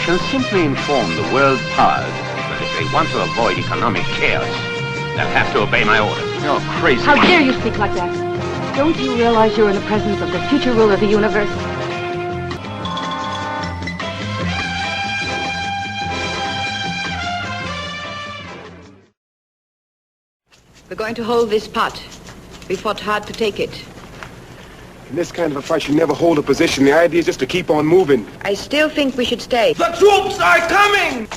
shall simply inform the world powers that if they want to avoid economic chaos, they'll have to obey my orders. You're crazy. How dare you speak like that? Don't you realize you're in the presence of the future ruler of the universe? We're going to hold this pot. We fought hard to take it. In this kind of a fight, you never hold a position. The idea is just to keep on moving. I still think we should stay. The troops are coming!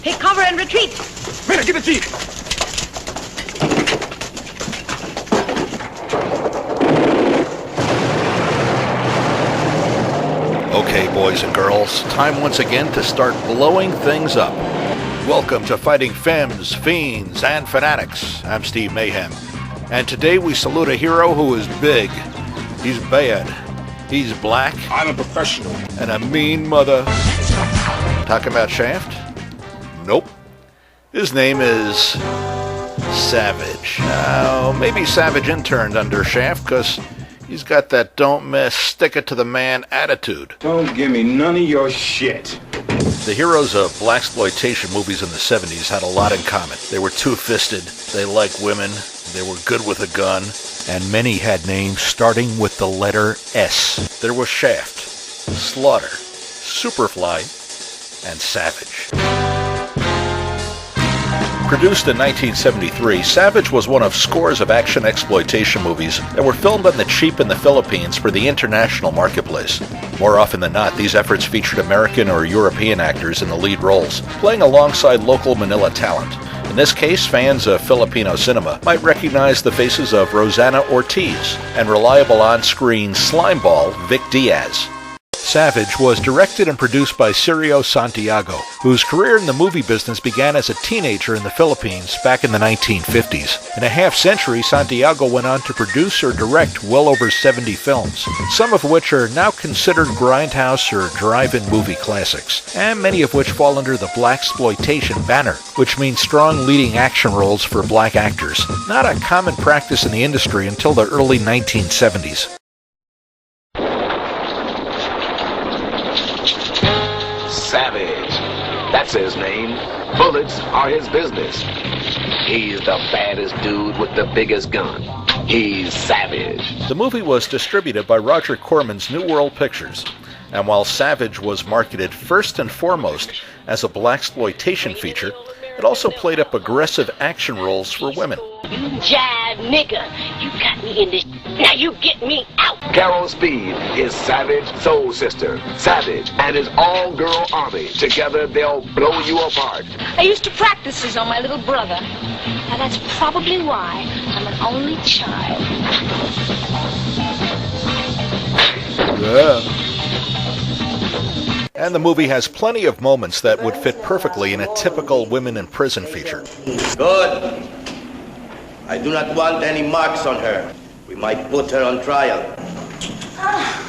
Take cover and retreat! Rita, get the jeep! Okay, boys and girls, time once again to start blowing things up. Welcome to Fighting Femmes, Fiends and Fanatics. I'm Steve Mayhem. And today we salute a hero who is big, he's bad, he's black, I'm a professional, and a mean mother. Talking about Shaft? Nope. His name is Savage. Now, maybe Savage interned under Shaft because he's got that don't mess, stick it to the man attitude. Don't give me none of your shit. The heroes of Blaxploitation movies in the 70s had a lot in common. They were two-fisted, they liked women, they were good with a gun, and many had names starting with the letter S. There was Shaft, Slaughter, Superfly, and Savage. Produced in 1973, Savage was one of scores of action exploitation movies that were filmed on the cheap in the Philippines for the international marketplace. More often than not, these efforts featured American or European actors in the lead roles, playing alongside local Manila talent. In this case, fans of Filipino cinema might recognize the faces of Rosanna Ortiz and reliable on-screen slimeball Vic Diaz. Savage was directed and produced by Cirio Santiago, whose career in the movie business began as a teenager in the Philippines back in the 1950s. In a half-century, Santiago went on to produce or direct well over 70 films, some of which are now considered grindhouse or drive-in movie classics, and many of which fall under the Blaxploitation banner, which means strong leading action roles for black actors, not a common practice in the industry until the early 1970s. Savage. That's his name. Bullets are his business. He's the baddest dude with the biggest gun. He's Savage. The movie was distributed by Roger Corman's New World Pictures, and while Savage was marketed first and foremost as a blaxploitation feature, it also played up aggressive action roles for women. You jive nigger, you got me in this. Now you get me out. Carol Speed is Savage soul sister. Savage and his all-girl army. Together they'll blow you apart. I used to practice this on my little brother. Now that's probably why I'm an only child. Yeah. And the movie has plenty of moments that would fit perfectly in a typical women in prison feature. Good. I do not want any marks on her. We might put her on trial.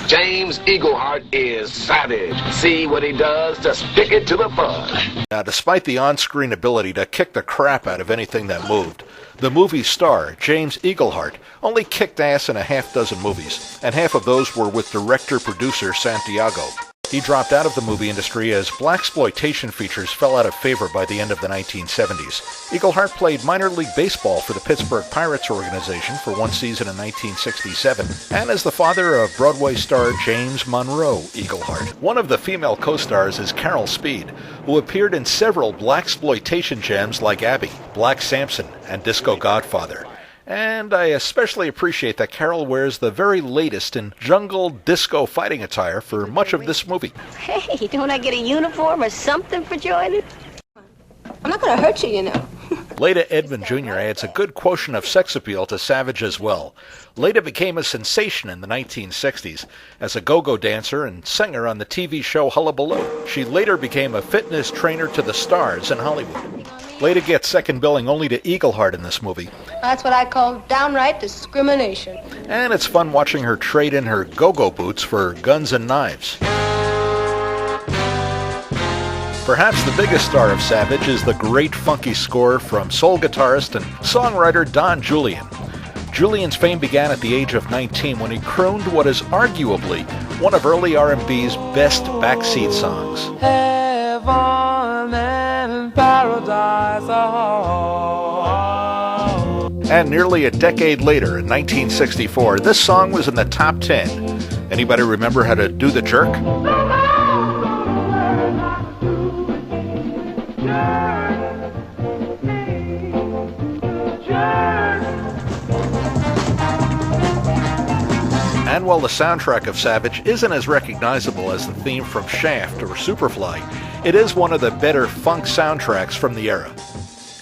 James Iglehart is Savage. See what he does to stick it to the fudge. Now, despite the on-screen ability to kick the crap out of anything that moved, the movie star, James Iglehart, only kicked ass in a half-dozen movies, and half of those were with director-producer Santiago. He dropped out of the movie industry as blaxploitation features fell out of favor by the end of the 1970s. Iglehart played minor league baseball for the Pittsburgh Pirates organization for one season in 1967, and is the father of Broadway star James Monroe Iglehart. One of the female co-stars is Carol Speed, who appeared in several blaxploitation gems like Abby, Black Samson, and Disco Godfather. And I especially appreciate that Carol wears the very latest in jungle disco fighting attire for much of this movie. Hey, don't I get a uniform or something for joining? I'm not gonna hurt you, you know. Lada Edmund Jr. adds a good quotient of sex appeal to Savage as well. Lada became a sensation in the 1960s as a go-go dancer and singer on the TV show Hullabaloo. She later became a fitness trainer to the stars in Hollywood. Lada gets second billing only to Iglehart in this movie. That's what I call downright discrimination. And it's fun watching her trade in her go-go boots for guns and knives. Perhaps the biggest star of Savage is the great funky score from soul guitarist and songwriter Don Julian. Julian's fame began at the age of 19 when he crooned what is arguably one of early R&B's best backseat songs. Heaven and paradise, And nearly a decade later, in 1964, this song was in the top 10. Anybody remember how to do the jerk? And while the soundtrack of Savage isn't as recognizable as the theme from Shaft or Superfly, it is one of the better funk soundtracks from the era.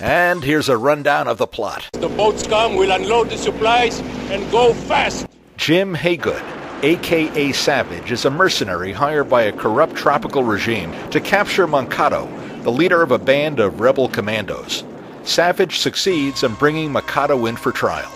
And here's a rundown of the plot. The boats come, we'll unload the supplies, and go fast. Jim Haygood, a.k.a. Savage, is a mercenary hired by a corrupt tropical regime to capture Mankado, the leader of a band of rebel commandos. Savage succeeds in bringing Mankado in for trial.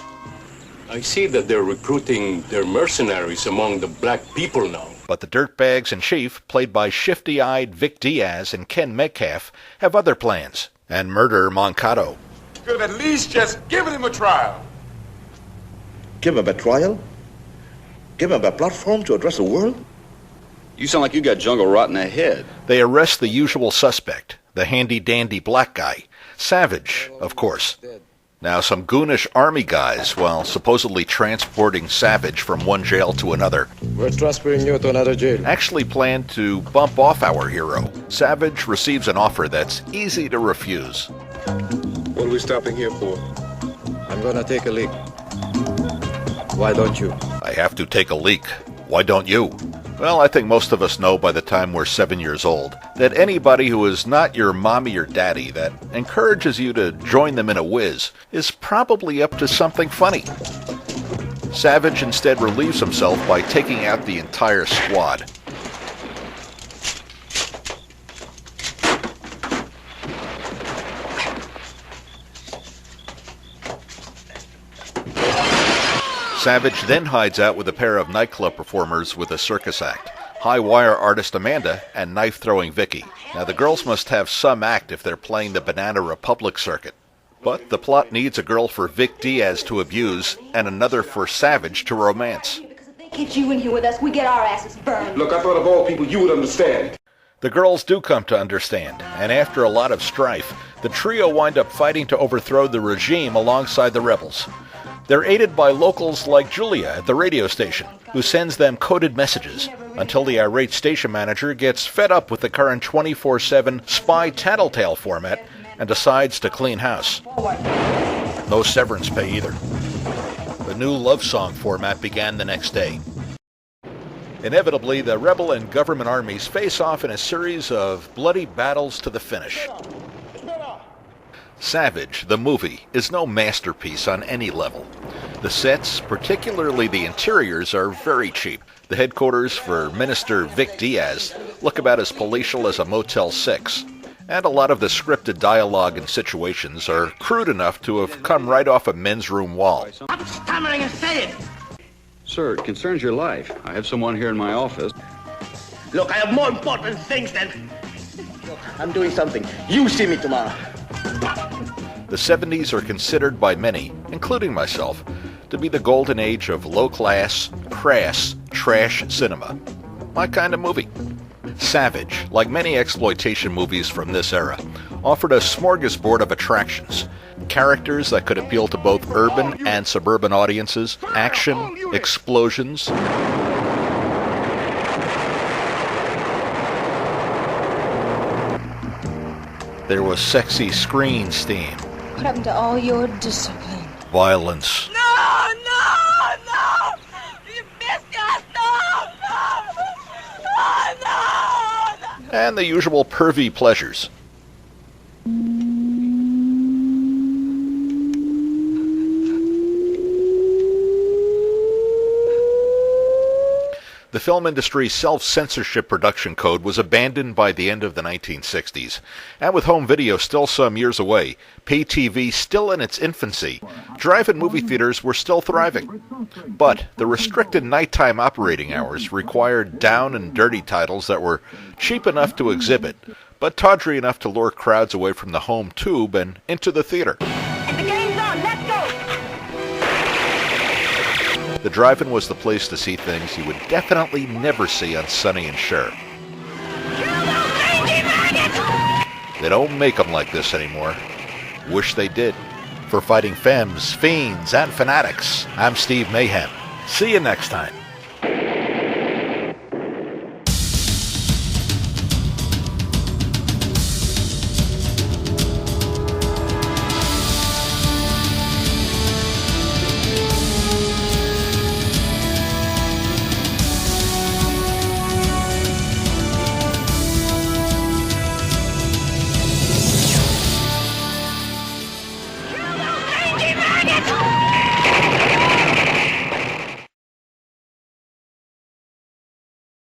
I see that they're recruiting their mercenaries among the black people now. But the dirtbags in chief, played by shifty-eyed Vic Diaz and Ken Metcalf, have other plans and murder Mankado. Could have at least just given him a trial. Give him a trial? Give him a platform to address the world? You sound like you got jungle rot in the head. They arrest the usual suspect, the handy-dandy black guy, Savage, of course. Now, some goonish army guys, while supposedly transporting Savage from one jail to another, we're transferring you to another jail, actually plan to bump off our hero. Savage receives an offer that's easy to refuse. What are we stopping here for? I'm gonna take a leak. Why don't you? I have to take a leak. Why don't you? Well, I think most of us know by the time we're 7 years old that anybody who is not your mommy or daddy that encourages you to join them in a whiz is probably up to something funny. Savage instead relieves himself by taking out the entire squad. Savage then hides out with a pair of nightclub performers with a circus act, high-wire artist Amanda and knife-throwing Vicky. Now, the girls must have some act if they're playing the Banana Republic circuit. But the plot needs a girl for Vic Diaz to abuse and another for Savage to romance. Because if they get you in here with us, we get our asses burned. Look, I thought of all people you would understand. The girls do come to understand, and after a lot of strife, the trio wind up fighting to overthrow the regime alongside the rebels. They're aided by locals like Julia at the radio station, who sends them coded messages, until the irate station manager gets fed up with the current 24/7 spy tattletale format and decides to clean house. No severance pay either. The new love song format began the next day. Inevitably, the rebel and government armies face off in a series of bloody battles to the finish. Savage, the movie, is no masterpiece on any level. The sets, particularly the interiors, are very cheap. The headquarters for Minister Vic Diaz look about as palatial as a Motel 6. And a lot of the scripted dialogue and situations are crude enough to have come right off a men's room wall. I'm stammering and say it! Sir, it concerns your life. I have someone here in my office. Look, I have more important things than... Look, I'm doing something. You see me tomorrow. The 70s are considered by many, including myself, to be the golden age of low-class, crass, trash cinema. My kind of movie. Savage, like many exploitation movies from this era, offered a smorgasbord of attractions. Characters that could appeal to both urban and suburban audiences, action, explosions. There was sexy screen steam. What happened to all your discipline? Violence. No! You missed us! No! And the usual pervy pleasures. The film industry's self-censorship production code was abandoned by the end of the 1960s, and with home video still some years away, pay TV still in its infancy, drive-in movie theaters were still thriving. But the restricted nighttime operating hours required down and dirty titles that were cheap enough to exhibit, but tawdry enough to lure crowds away from the home tube and into the theater. The game's on! Let's go! The drive-in was the place to see things you would definitely never see on Sonny and Cher. They don't make them like this anymore. Wish they did. For Fighting Femmes, Fiends, and Fanatics, I'm Steve Mayhem. See you next time.